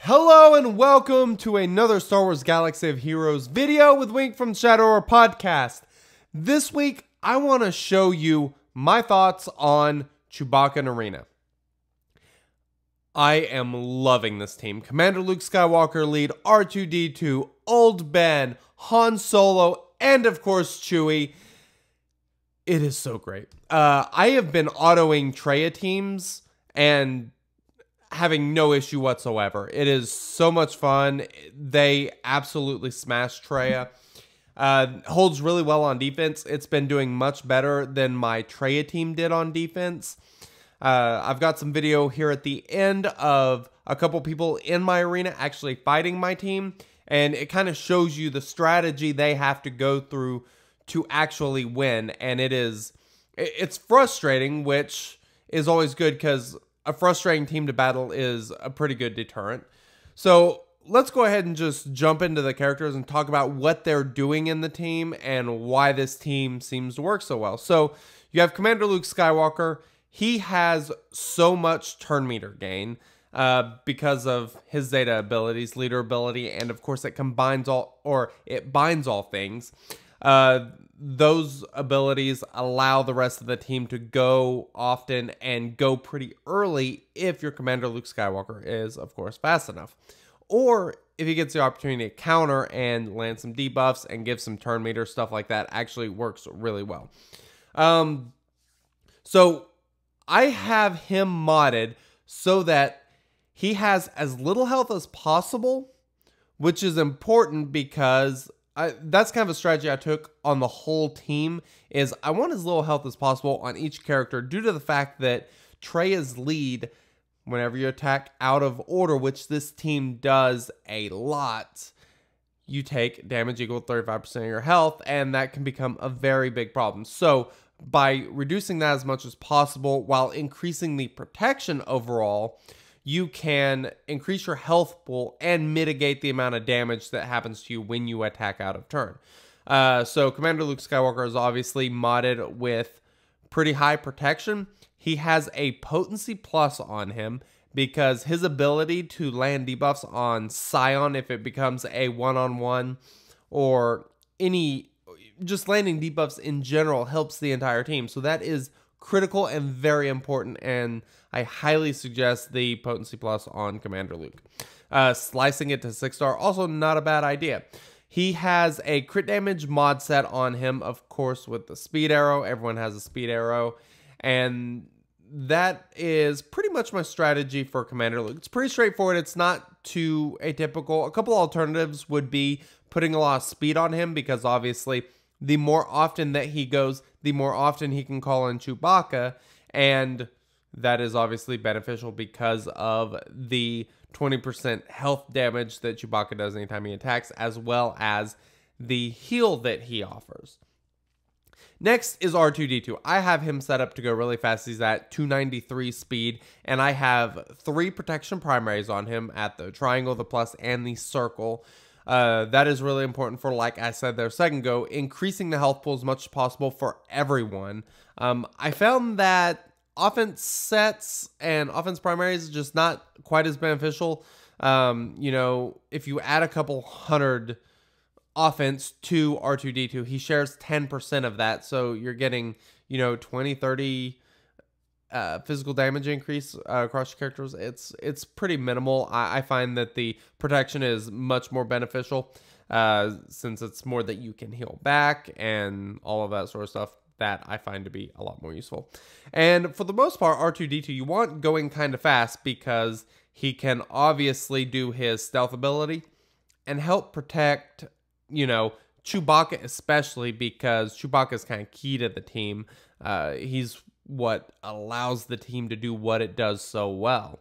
Hello and welcome to another Star Wars Galaxy of Heroes video with Wink from Shadow or podcast. This week, I want to show you my thoughts on Chewbacca and Arena. I am loving this team. Commander Luke Skywalker lead, R2-D2, Old Ben, Han Solo, and of course Chewie. It is so great. I have been autoing Traya teams and having no issue whatsoever. It is so much fun. They absolutely smash Traya. Holds really well on defense. It's been doing much better than my Traya team did on defense. I've got some video here at the end of a couple people in my arena actually fighting my team, and it kind of shows you the strategy they have to go through to actually win. And it's frustrating, which is always good because a frustrating team to battle is a pretty good deterrent. So let's go ahead and just jump into the characters and talk about what they're doing in the team and why this team seems to work so well. So you have Commander Luke Skywalker. He has so much turn meter gain because of his Zeta abilities, leader ability, and of course it binds all things. Those abilities allow the rest of the team to go often and go pretty early if your Commander Luke Skywalker is, of course, fast enough. Or if he gets the opportunity to counter and land some debuffs and give some turn meter, stuff like that actually works really well. So I have him modded so that he has as little health as possible, which is important because that's kind of a strategy I took on the whole team. Is I want as little health as possible on each character due to the fact that Traya's lead, whenever you attack out of order, which this team does a lot, you take damage equal to 35% of your health, and that can become a very big problem. So by reducing that as much as possible while increasing the protection overall, you can increase your health pool and mitigate the amount of damage that happens to you when you attack out of turn. So Commander Luke Skywalker is obviously modded with pretty high protection. He has a potency plus on him because his ability to land debuffs on Scion, if it becomes a one-on-one, or just landing debuffs in general, helps the entire team. So that is critical and very important, and I highly suggest the potency plus on Commander Luke. Slicing it to 6-star, also not a bad idea. He has a crit damage mod set on him, of course, with the speed arrow. Everyone has a speed arrow, and that is pretty much my strategy for Commander Luke. It's pretty straightforward. It's not too atypical. A couple alternatives would be putting a lot of speed on him, because obviously the more often that he goes, the more often he can call in Chewbacca, and that is obviously beneficial because of the 20% health damage that Chewbacca does anytime he attacks, as well as the heal that he offers. Next is R2-D2. I have him set up to go really fast. He's at 293 speed, and I have 3 protection primaries on him at the triangle, the plus, and the circle. That is really important for, like I said there a second ago, increasing the health pool as much as possible for everyone. I found that offense sets and offense primaries just not quite as beneficial. You know, if you add a couple hundred offense to R2-D2, he shares 10% of that, so you're getting, you know, 20, 30 physical damage increase across your characters. It's pretty minimal. I find that the protection is much more beneficial since it's more that you can heal back and all of that sort of stuff. That I find to be a lot more useful. And for the most part, R2-D2 you want going kind of fast because he can obviously do his stealth ability and help protect, you know, Chewbacca, especially because Chewbacca is kind of key to the team. He's what allows the team to do what it does so well.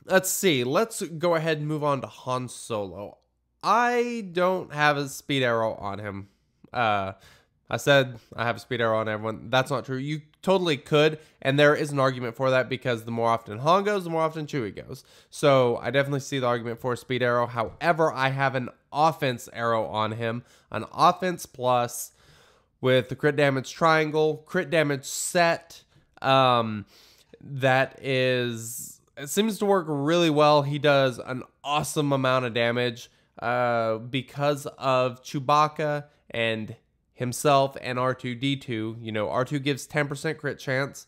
Let's see. Let's go ahead and move on to Han Solo. I don't have a speed arrow on him. I said I have a speed arrow on everyone. That's not true. You totally could, and there is an argument for that because the more often Han goes, the more often Chewie goes. So I definitely see the argument for a speed arrow. However, I have an offense arrow on him, an offense plus with the crit damage triangle, crit damage set. That is it seems to work really well. He does an awesome amount of damage because of Chewbacca and himself and R2-D2. You know, R2 gives 10% crit chance.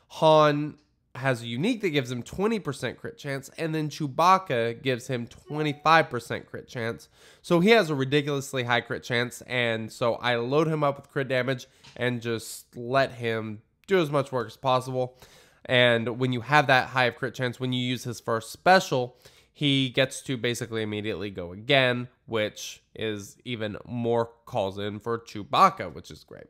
Han has a unique that gives him 20% crit chance, and then Chewbacca gives him 25% crit chance. So he has a ridiculously high crit chance, and so I load him up with crit damage and just let him do as much work as possible. And when you have that high of crit chance, when you use his first special, he gets to basically immediately go again, which is even more calls in for Chewbacca, which is great.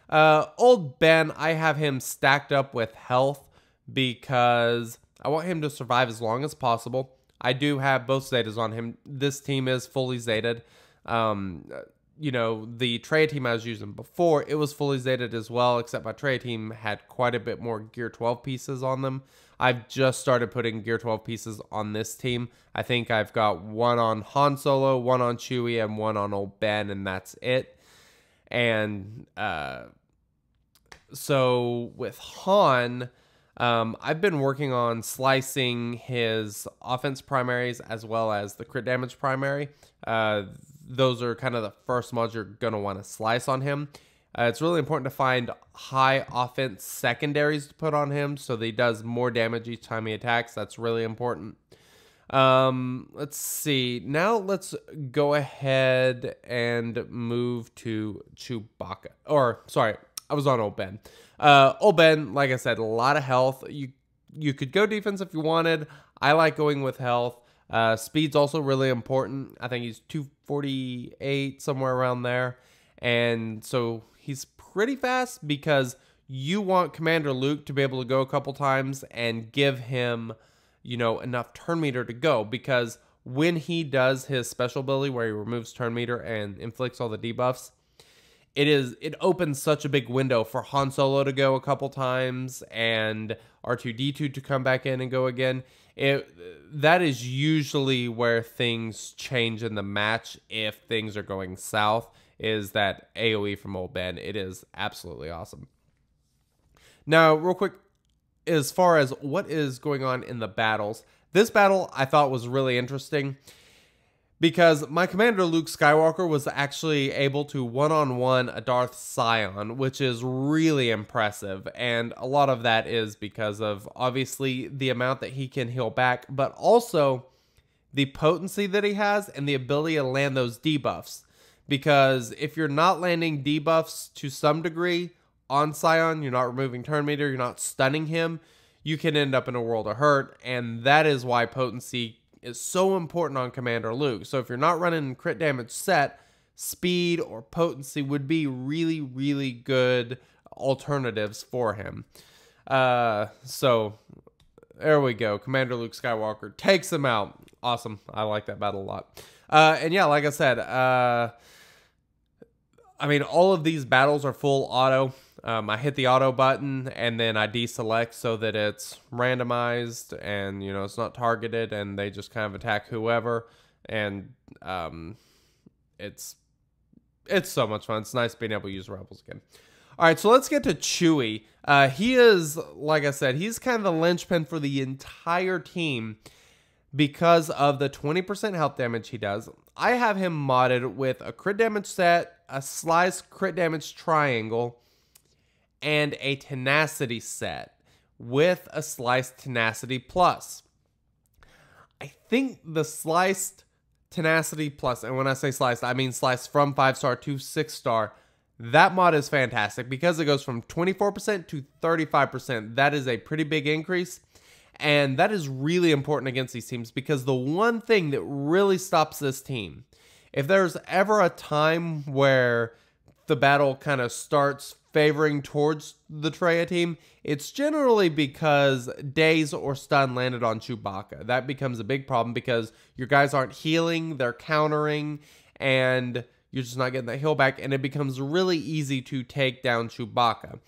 Old Ben, I have him stacked up with health because I want him to survive as long as possible. I do have both Zetas on him. This team is fully Zeted. You know, the Traya team I was using before, it was fully Zeted as well, except my Traya team had quite a bit more Gear 12 pieces on them. I've just started putting Gear 12 pieces on this team. I think I've got one on Han Solo, one on Chewie, and one on Old Ben, and that's it. And so with Han, I've been working on slicing his offense primaries as well as the crit damage primary. Those are kind of the first mods you're going to want to slice on him. It's really important to find high offense secondaries to put on him so that he does more damage each time he attacks. That's really important. Let's see. Now let's go ahead and move to Chewbacca. Or, sorry, I was on Old Ben. Old Ben, like I said, a lot of health. You could go defense if you wanted. I like going with health. Speed's also really important. I think he's 248, somewhere around there. And so he's pretty fast because you want Commander Luke to be able to go a couple times and give him, you know, enough turn meter to go. Because when he does his special ability where he removes turn meter and inflicts all the debuffs, it opens such a big window for Han Solo to go a couple times and R2-D2 to come back in and go again. That is usually where things change in the match if things are going south, is that AoE from Old Ben. It is absolutely awesome. Now, real quick, as far as what is going on in the battles, this battle I thought was really interesting because my commander Luke Skywalker was actually able to one-on-one a Darth Scion, which is really impressive. And a lot of that is because of, obviously, the amount that he can heal back, but also the potency that he has and the ability to land those debuffs. Because if you're not landing debuffs to some degree on Scion, you're not removing turn meter, you're not stunning him, you can end up in a world of hurt. And that is why potency is so important on Commander Luke. So if you're not running crit damage set, speed or potency would be really, really good alternatives for him. So there we go. Commander Luke Skywalker takes him out. Awesome. I like that battle a lot. And yeah, like I said, I mean, all of these battles are full auto. I hit the auto button and then I deselect so that it's randomized and, you know, it's not targeted and they just kind of attack whoever. And it's so much fun. It's nice being able to use Rebels again. All right, so let's get to Chewie. He is, like I said, he's kind of the linchpin for the entire team because of the 20% health damage he does. I have him modded with a crit damage set, a slice crit damage triangle, and a tenacity set with a sliced tenacity plus. I think the sliced tenacity plus, and when I say sliced, I mean sliced from 5-star to 6-star. That mod is fantastic because it goes from 24% to 35%. That is a pretty big increase. And that is really important against these teams because the one thing that really stops this team, if there's ever a time where the battle kind of starts favoring towards the Traya team, it's generally because daze or stun landed on Chewbacca. That becomes a big problem because your guys aren't healing, they're countering, and you're just not getting that heal back, and it becomes really easy to take down Chewbacca.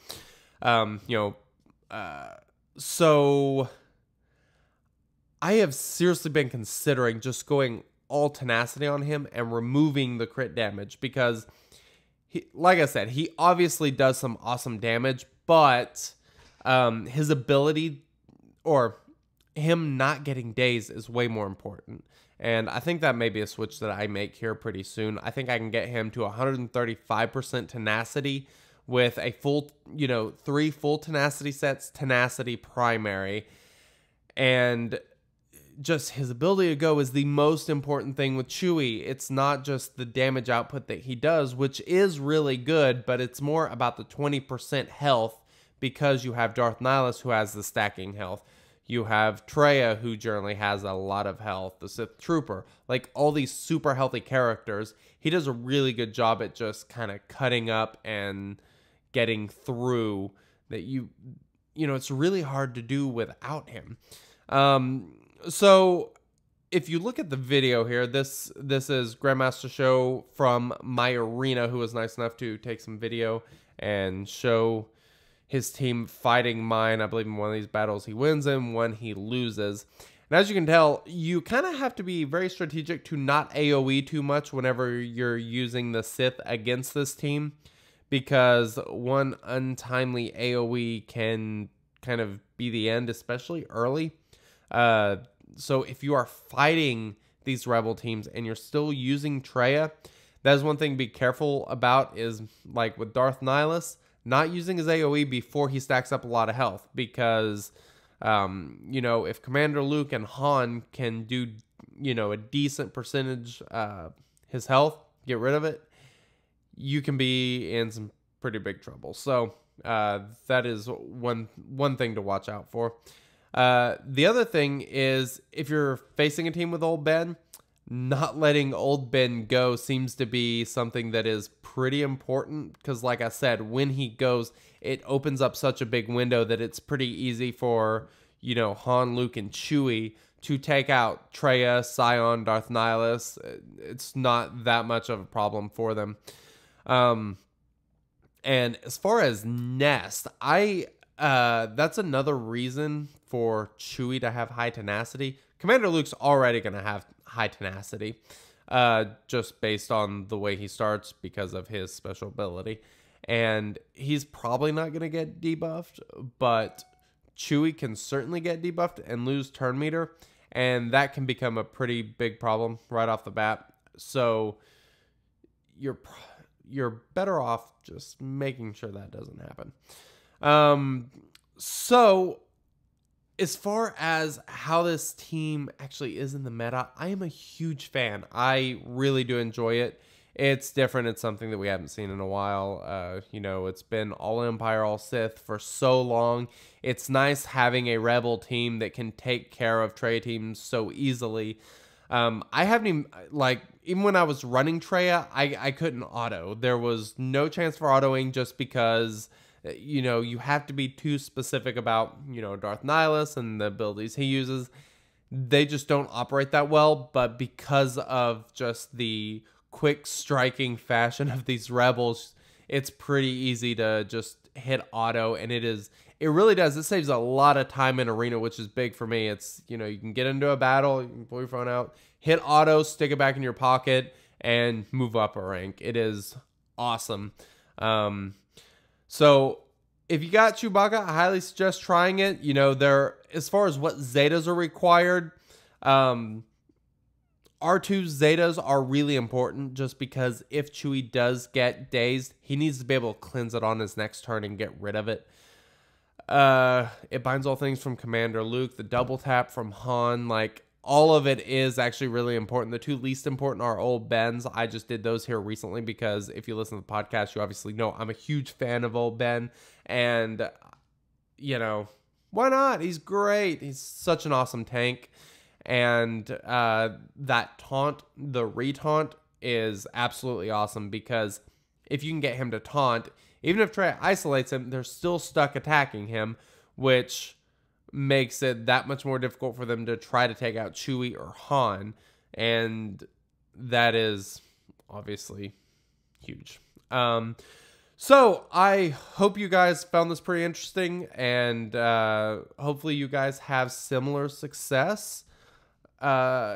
So I have seriously been considering just going all tenacity on him and removing the crit damage because like I said, he obviously does some awesome damage, but his ability, or him not getting dazed is way more important. And I think that may be a switch that I make here pretty soon. I think I can get him to 135% tenacity with a full, 3 full tenacity sets, tenacity primary. And just his ability to go is the most important thing with Chewie. It's not just the damage output that he does, which is really good, but it's more about the 20% health because you have Darth Nihilus who has the stacking health. You have Traya, who generally has a lot of health, the Sith Trooper, like all these super healthy characters. He does a really good job at just kind of cutting up and getting through that it's really hard to do without him. So if you look at the video here, this is Grandmaster Show from My Arena, who was nice enough to take some video and show his team fighting mine. I believe in one of these battles he wins in, one he loses. And as you can tell, you kind of have to be very strategic to not AoE too much whenever you're using the Sith against this team, because one untimely AoE can kind of be the end, especially early. So if you are fighting these rebel teams and you're still using Traya, that is one thing to be careful about, is like with Darth Nihilus, not using his AoE before he stacks up a lot of health, because, if Commander Luke and Han can do, a decent percentage, his health, get rid of it, you can be in some pretty big trouble. So, that is one thing to watch out for. The other thing is, if you're facing a team with Old Ben, not letting Old Ben go seems to be something that is pretty important, because like I said, when he goes, it opens up such a big window that it's pretty easy for, Han, Luke, and Chewie to take out Traya, Sion, Darth Nihilus. It's not that much of a problem for them. And as far as Nest, that's another reason for Chewie to have high tenacity. Commander Luke's already going to have high tenacity, just based on the way he starts because of his special ability. And he's probably not going to get debuffed, but Chewie can certainly get debuffed and lose turn meter, and that can become a pretty big problem right off the bat. So you're better off just making sure that doesn't happen. So as far as how this team actually is in the meta, I am a huge fan. I really do enjoy it. It's different. It's something that we haven't seen in a while. It's been all Empire, all Sith for so long. It's nice having a Rebel team that can take care of Traya teams so easily. I haven't even when I was running Traya, I couldn't auto. There was no chance for autoing, just because you have to be too specific about, Darth Nihilus and the abilities he uses. They just don't operate that well, but because of just the quick striking fashion of these rebels, it's pretty easy to just hit auto, and it really does. It saves a lot of time in arena, which is big for me. It's, you can get into a battle, you can pull your phone out, hit auto, stick it back in your pocket, and move up a rank. It is awesome. So if you got Chewbacca, I highly suggest trying it. As far as what Zetas are required, R2 Zetas are really important, just because if Chewie does get dazed, he needs to be able to cleanse it on his next turn and get rid of it. It binds all things from Commander Luke, the double tap from Han, all of it is actually really important. The two least important are Old Ben's. I just did those here recently because if you listen to the podcast, you obviously know I'm a huge fan of Old Ben. And, why not? He's great. He's such an awesome tank. And that taunt, the retaunt, is absolutely awesome, because if you can get him to taunt, even if Traya isolates him, they're still stuck attacking him, which makes it that much more difficult for them to try to take out Chewie or Han, and that is obviously huge. So I hope you guys found this pretty interesting, and hopefully you guys have similar success. Rebels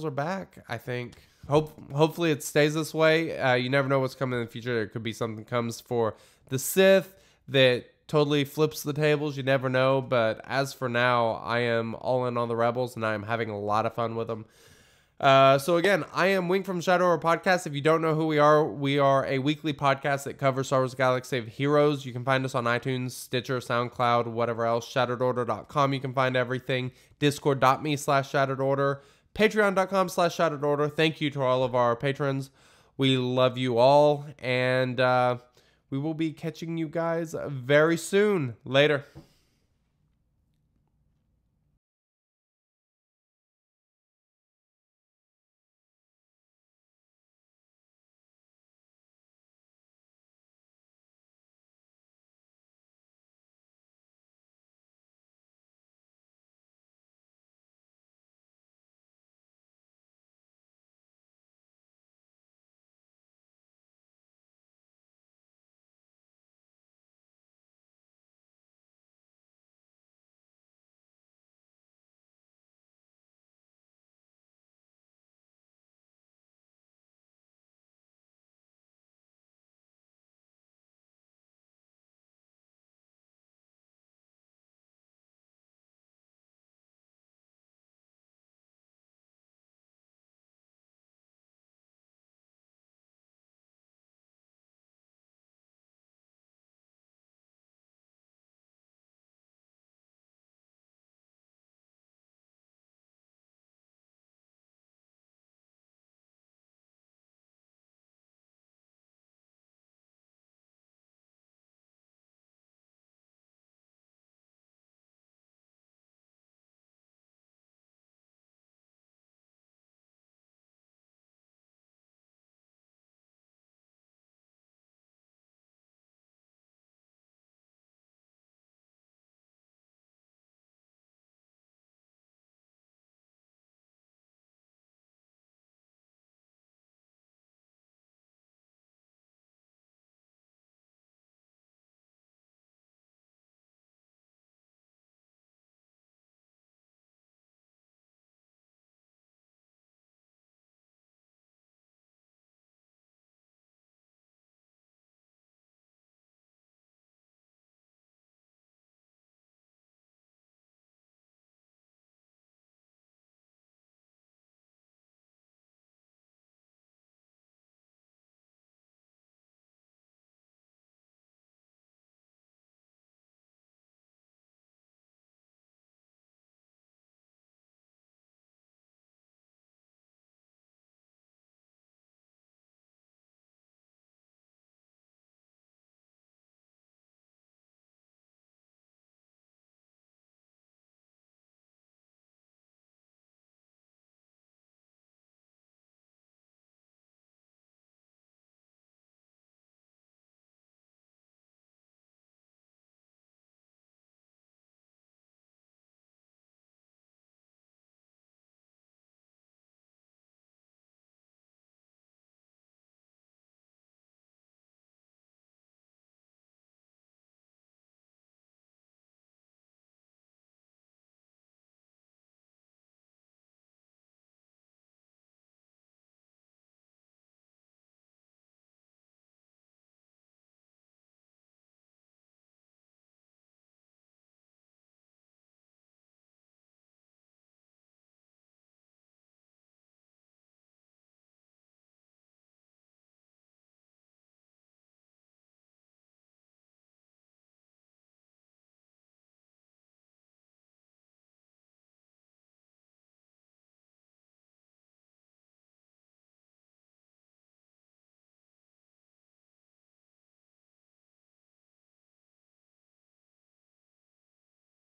are back, I think. Hopefully it stays this way. You never know what's coming in the future. There could be something comes for the Sith that totally flips the tables. You never know. But as for now, I am all in on the Rebels, and I am having a lot of fun with them. So again, I am Wink from Shadow Order Podcast. If you don't know who we are a weekly podcast that covers Star Wars Galaxy of Heroes. You can find us on iTunes, Stitcher, SoundCloud, whatever else. ShatteredOrder.com. You can find everything. Discord.me/ShatteredOrder. Patreon.com/ShatteredOrder. Thank you to all of our patrons. We love you all, and we will be catching you guys very soon. Later.